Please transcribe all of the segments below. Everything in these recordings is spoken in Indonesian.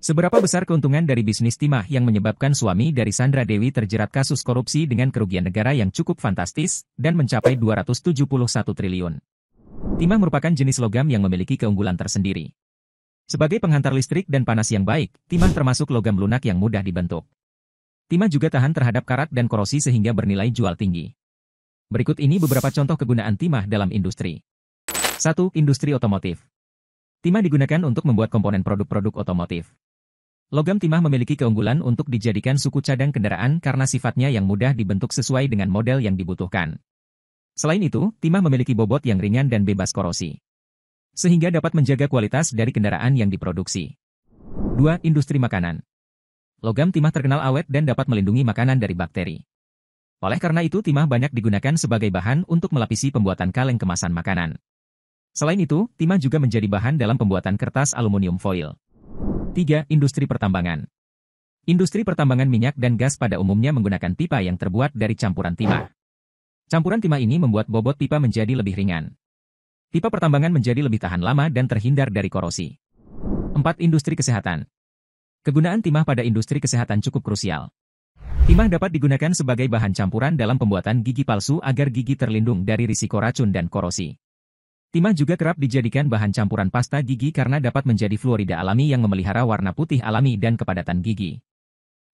Seberapa besar keuntungan dari bisnis timah yang menyebabkan suami dari Sandra Dewi terjerat kasus korupsi dengan kerugian negara yang cukup fantastis dan mencapai 271 triliun. Timah merupakan jenis logam yang memiliki keunggulan tersendiri. Sebagai penghantar listrik dan panas yang baik, timah termasuk logam lunak yang mudah dibentuk. Timah juga tahan terhadap karat dan korosi sehingga bernilai jual tinggi. Berikut ini beberapa contoh kegunaan timah dalam industri. 1. Industri otomotif. Timah digunakan untuk membuat komponen produk-produk otomotif. Logam timah memiliki keunggulan untuk dijadikan suku cadang kendaraan karena sifatnya yang mudah dibentuk sesuai dengan model yang dibutuhkan. Selain itu, timah memiliki bobot yang ringan dan bebas korosi, sehingga dapat menjaga kualitas dari kendaraan yang diproduksi. 2. Industri makanan. Logam timah terkenal awet dan dapat melindungi makanan dari bakteri. Oleh karena itu, timah banyak digunakan sebagai bahan untuk melapisi pembuatan kaleng kemasan makanan. Selain itu, timah juga menjadi bahan dalam pembuatan kertas aluminium foil. 3. Industri pertambangan. Industri pertambangan minyak dan gas pada umumnya menggunakan pipa yang terbuat dari campuran timah. Campuran timah ini membuat bobot pipa menjadi lebih ringan. Pipa pertambangan menjadi lebih tahan lama dan terhindar dari korosi. 4. Industri kesehatan. Kegunaan timah pada industri kesehatan cukup krusial. Timah dapat digunakan sebagai bahan campuran dalam pembuatan gigi palsu agar gigi terlindung dari risiko racun dan korosi. Timah juga kerap dijadikan bahan campuran pasta gigi karena dapat menjadi fluorida alami yang memelihara warna putih alami dan kepadatan gigi.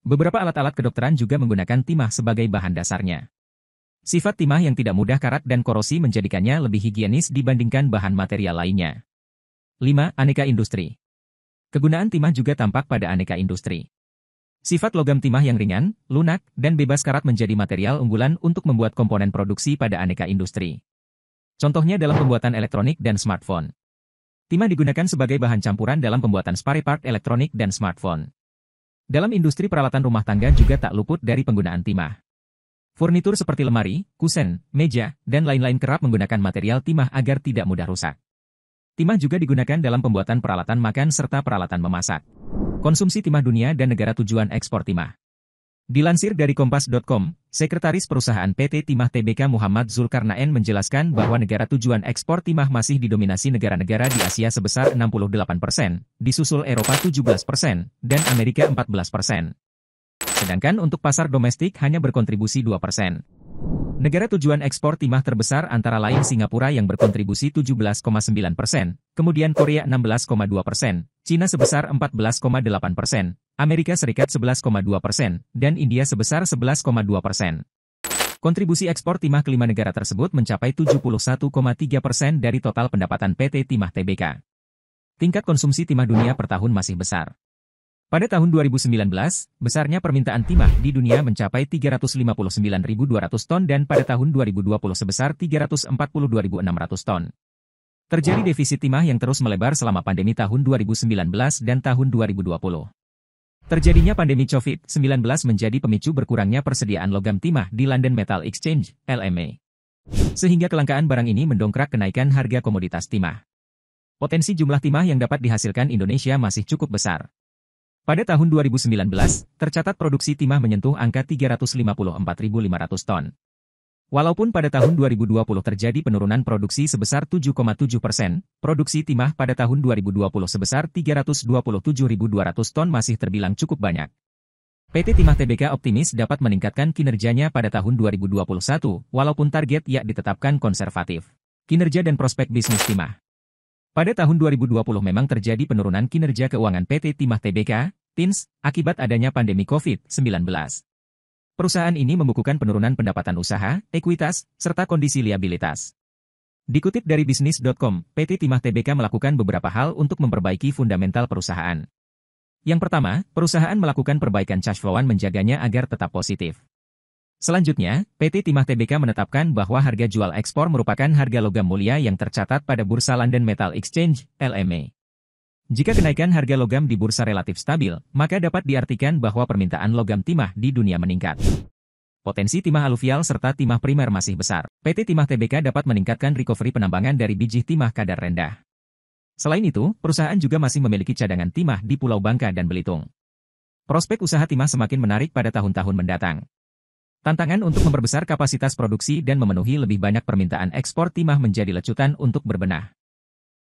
Beberapa alat-alat kedokteran juga menggunakan timah sebagai bahan dasarnya. Sifat timah yang tidak mudah karat dan korosi menjadikannya lebih higienis dibandingkan bahan material lainnya. 5. Aneka industri. Kegunaan timah juga tampak pada aneka industri. Sifat logam timah yang ringan, lunak, dan bebas karat menjadi material unggulan untuk membuat komponen produksi pada aneka industri. Contohnya dalam pembuatan elektronik dan smartphone. Timah digunakan sebagai bahan campuran dalam pembuatan spare part elektronik dan smartphone. Dalam industri peralatan rumah tangga juga tak luput dari penggunaan timah. Furnitur seperti lemari, kusen, meja, dan lain-lain kerap menggunakan material timah agar tidak mudah rusak. Timah juga digunakan dalam pembuatan peralatan makan serta peralatan memasak. Konsumsi timah dunia dan negara tujuan ekspor timah. Dilansir dari Kompas.com, Sekretaris Perusahaan PT Timah Tbk Muhammad Zulkarnaen menjelaskan bahwa negara tujuan ekspor timah masih didominasi negara-negara di Asia sebesar 68%, disusul Eropa 17%, dan Amerika 14%. Sedangkan untuk pasar domestik hanya berkontribusi 2%. Negara tujuan ekspor timah terbesar antara lain Singapura yang berkontribusi 17,9%, kemudian Korea 16,2%, Cina sebesar 14,8%, Amerika Serikat 11,2%, dan India sebesar 11,2%. Kontribusi ekspor timah kelima negara tersebut mencapai 71,3% dari total pendapatan PT Timah Tbk. Tingkat konsumsi timah dunia per tahun masih besar. Pada tahun 2019, besarnya permintaan timah di dunia mencapai 359.200 ton dan pada tahun 2020 sebesar 342.600 ton. Terjadi defisit timah yang terus melebar selama pandemi tahun 2019 dan tahun 2020. Terjadinya pandemi COVID-19 menjadi pemicu berkurangnya persediaan logam timah di London Metal Exchange, LME. Sehingga kelangkaan barang ini mendongkrak kenaikan harga komoditas timah. Potensi jumlah timah yang dapat dihasilkan Indonesia masih cukup besar. Pada tahun 2019, tercatat produksi timah menyentuh angka 354.500 ton. Walaupun pada tahun 2020 terjadi penurunan produksi sebesar 7,7%, produksi timah pada tahun 2020 sebesar 327.200 ton masih terbilang cukup banyak. PT Timah Tbk optimis dapat meningkatkan kinerjanya pada tahun 2021, walaupun target yang ditetapkan konservatif. Kinerja dan prospek bisnis timah. Pada tahun 2020 memang terjadi penurunan kinerja keuangan PT Timah Tbk, TINS, akibat adanya pandemi COVID-19. Perusahaan ini membukukan penurunan pendapatan usaha, ekuitas, serta kondisi liabilitas. Dikutip dari bisnis.com, PT Timah Tbk melakukan beberapa hal untuk memperbaiki fundamental perusahaan. Yang pertama, perusahaan melakukan perbaikan cash flow-an menjaganya agar tetap positif. Selanjutnya, PT Timah Tbk menetapkan bahwa harga jual ekspor merupakan harga logam mulia yang tercatat pada Bursa London Metal Exchange, LME. Jika kenaikan harga logam di bursa relatif stabil, maka dapat diartikan bahwa permintaan logam timah di dunia meningkat. Potensi timah aluvial serta timah primer masih besar. PT Timah Tbk dapat meningkatkan recovery penambangan dari biji timah kadar rendah. Selain itu, perusahaan juga masih memiliki cadangan timah di Pulau Bangka dan Belitung. Prospek usaha timah semakin menarik pada tahun-tahun mendatang. Tantangan untuk memperbesar kapasitas produksi dan memenuhi lebih banyak permintaan ekspor timah menjadi lecutan untuk berbenah.